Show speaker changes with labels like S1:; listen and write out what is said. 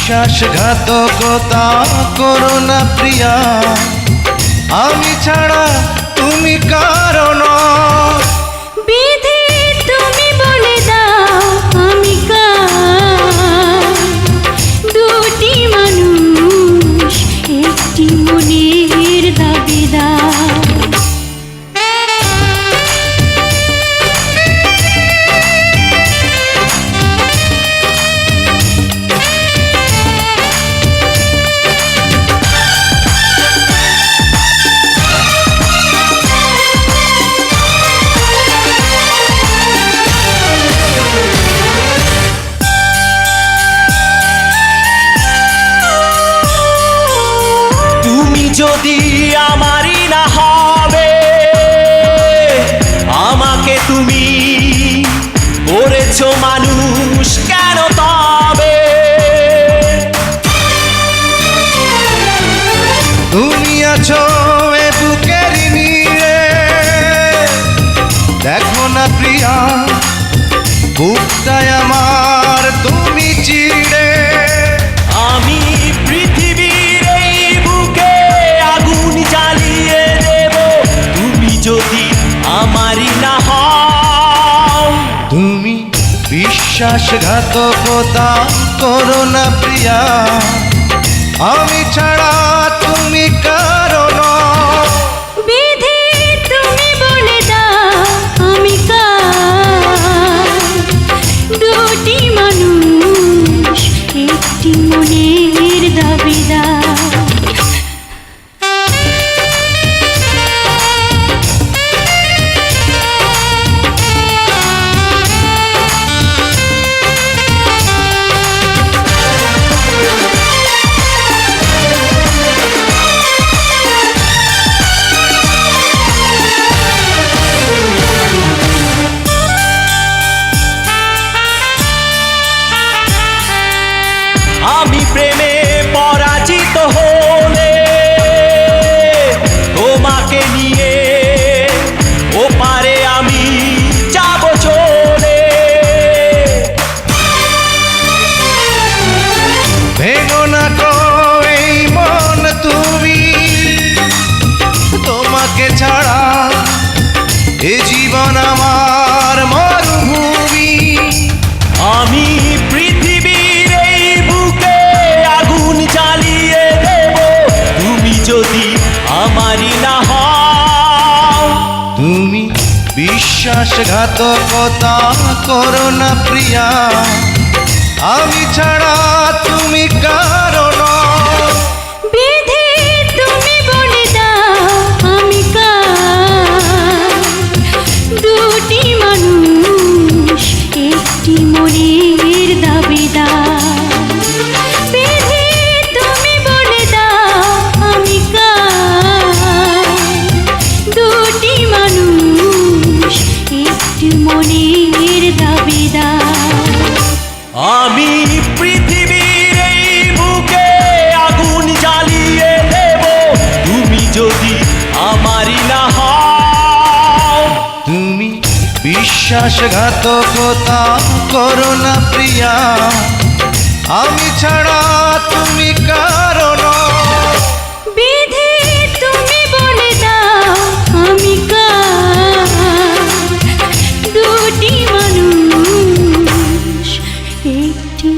S1: বিশ্বাসঘাতকতা করো না প্রিয়া, আমি ছাড়া তুমি কারো নও।
S2: বিধি তুমি বলে দাও আমি কার, দুটি মানুষ একটি মনের দাবিদার।
S3: যদি আমারই না হবে, আমাকে তুমি করেছো মানুষ কেন তবে?
S1: তুমি আছো এ বুকের নীড়ে, দেখো না প্রিয়া বুকটায় আমার তুমি চিড়ে।
S3: আমি পৃথিবীর এই বুকে আগুন জ্বালিয়ে দেব, তুমি যদি আমারই না হও।
S1: তুমি বিশ্বাসঘাতকতা করো না প্রিয়া, আমি ছাড়া তুমি কারো নও।
S2: বিধি তুমি বলে দাও আমি কার, দুটি মানুষ একটি মনের দাবিদার।
S3: আমি প্রেমে পরাজিত হলে তোমাকে নিয়ে ওপারে আমি যাব চলে।
S1: ভেঙো না গো এই মন তুমি, তোমাকে ছাড়া এ জীবন আমার মরুভূমি।
S3: আমি পৃথিবীর এই বুকে আগুন জ্বালিয়ে দেব, তুমি যদি আমারই না হও।
S1: তুমি বিশ্বাসঘাতকতা করো না প্রিয়া, আমি ছাড়া তুমি কারো নও।
S2: বিধি তুমি বলে দাও আমি কার, দুটি মানুষ একটি মনের দাবিদার। বিধি তুমি বলে দাও আমি কার, দুটি মানুষ একটি মনের দাবিদার।
S3: আমি পৃথিবীর এই বুকে আগুন জ্বালিয়ে দেব, তুমি যদি আমারই না হও।
S1: তুমি বিশ্বাসঘাতকতা করো না প্রিয়া, আমি ছাড়া তুমি কারো নও।
S2: বিধি তুমি বলে দাও আমি কার, দুটি মানুষ একটি